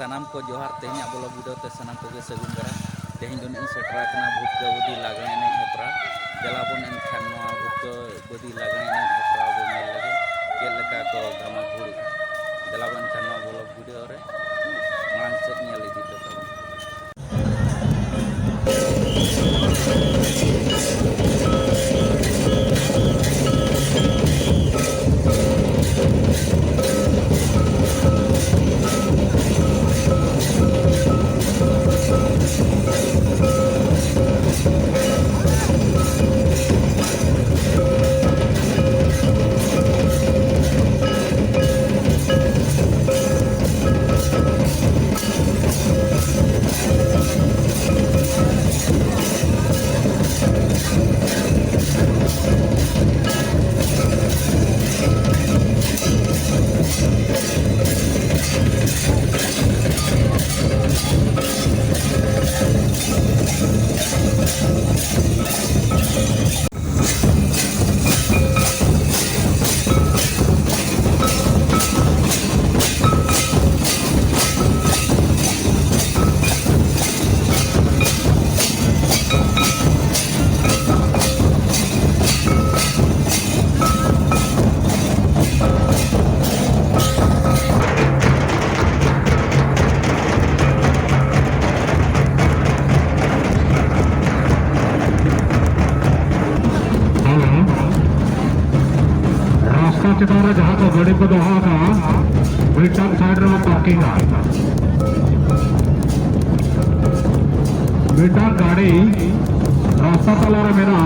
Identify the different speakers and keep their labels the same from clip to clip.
Speaker 1: सानाम को जोहार तेहना बोलो वीडियो ते सानाम को सगुन करा तेहन दो इन सेटरा कना भूतका बदी लागणे ने हेपरा जलाबन इन खान नवा भूतका बदी लागणे ने हेपरा बो नेल लगे के लका को गामा घुड़ी जलाबन खान नवा बोलो वीडियो रे मांग सेट नेल इदी तो
Speaker 2: चितारा जहाँ को गाड़ी को दोहा था ब्रिटन साइड में पार्किंग ब्रिटन गाड़ी रास्ता तला रे मेरा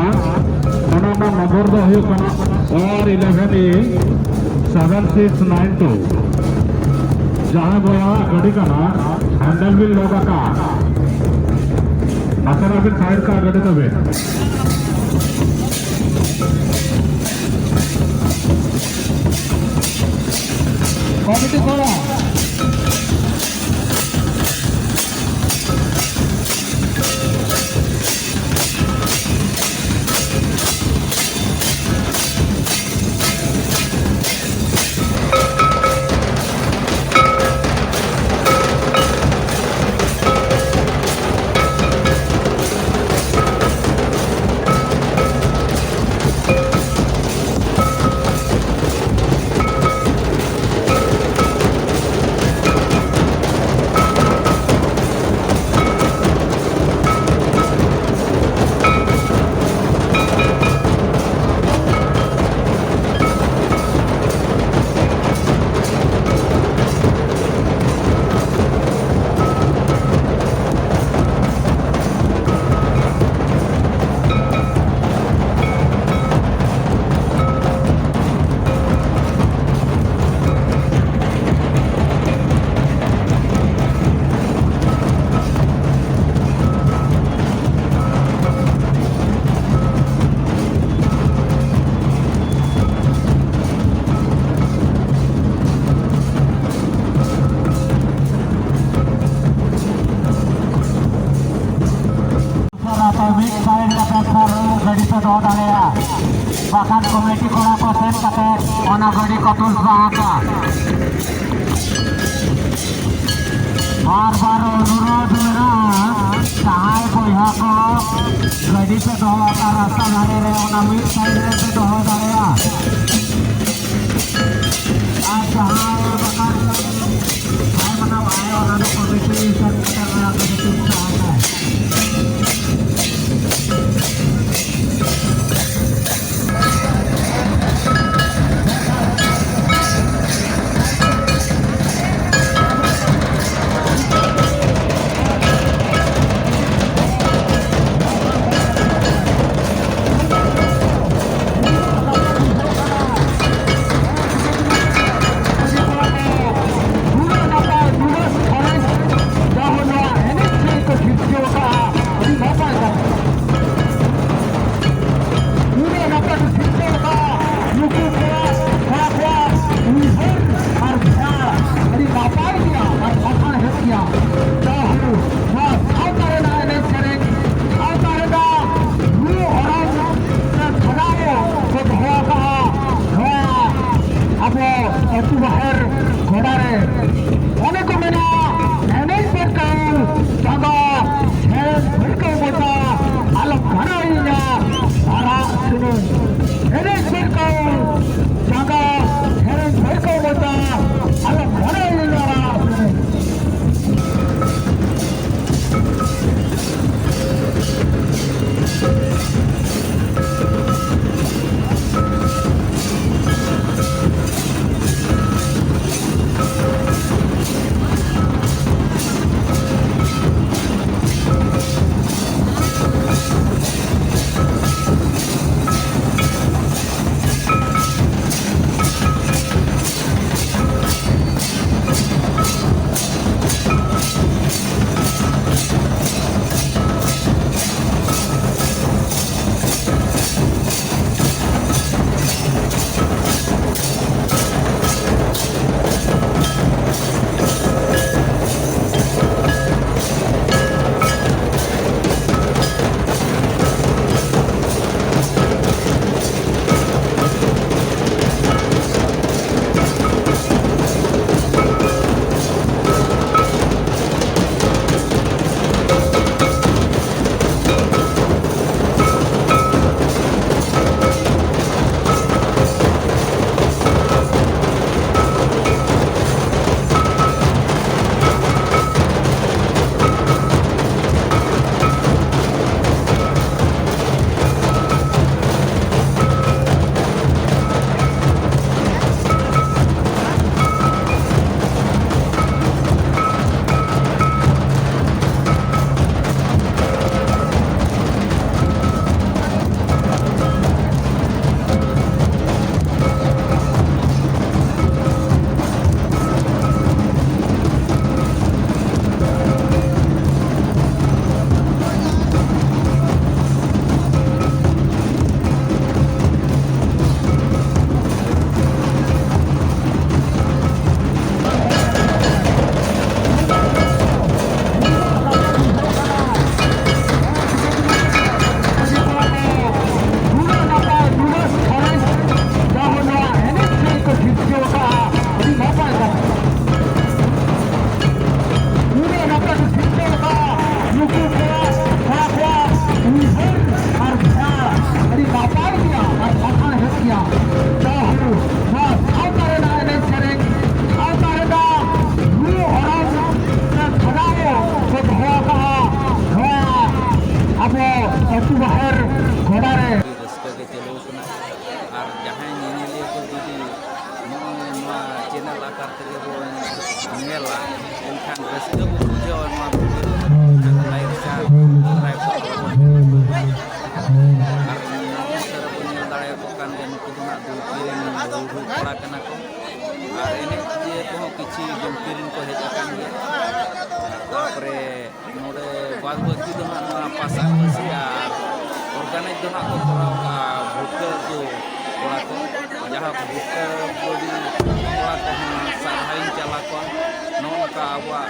Speaker 2: नंबर नंबर दो हुई कना और 117692 जहाँ बोया गाड़ी का ना हैंडल व्हील लोगा का नसरा भी साइड का गाड़ी तबे कमिटी करा bahkan komedi kora kosen kate ona gadi kotul bahaka बार-बार अनुरोध मेरा सहाय बोया को गड़ी पे दोहा का रास्ता धारे रहे ओना मिड साइड पे दोहा धारे आज जहाँ बकार भाई मना भाई और ना कमिटी सब कर रहा कमिटी चाहता है
Speaker 1: रस्ते को बुझे और लाइट चार दाड़े को कान के नुकु दो ना दुकिरिन दुरु पड़ा कना को और एने जे को किछि जमकिरिन को हेज कान गया तापरे नोडे बाद बाकी दो ना पासा बसी और ऑर्गेनाइज दो ना को करा भुक्का को पड़ा को जहां भुक्का बॉडी पड़ा को साहाइन चला को नोका आवा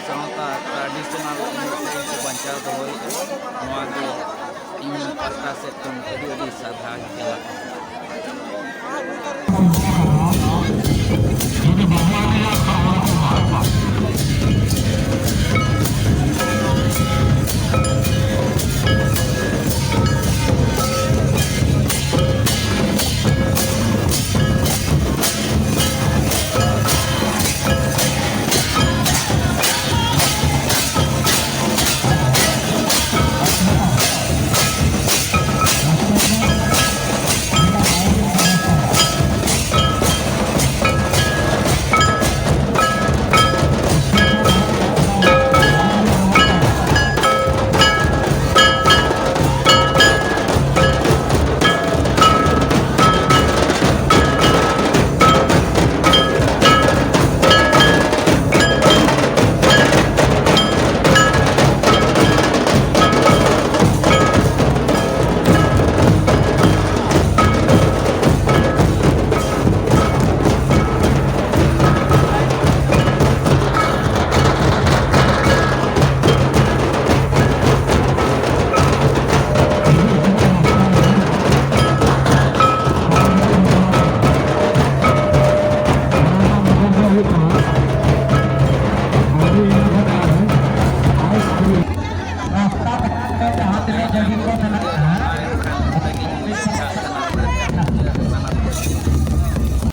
Speaker 1: सावता ट्रेडिशनल से बंचाव दो नोआ के इन पत्ता से तुम कभी साधा चला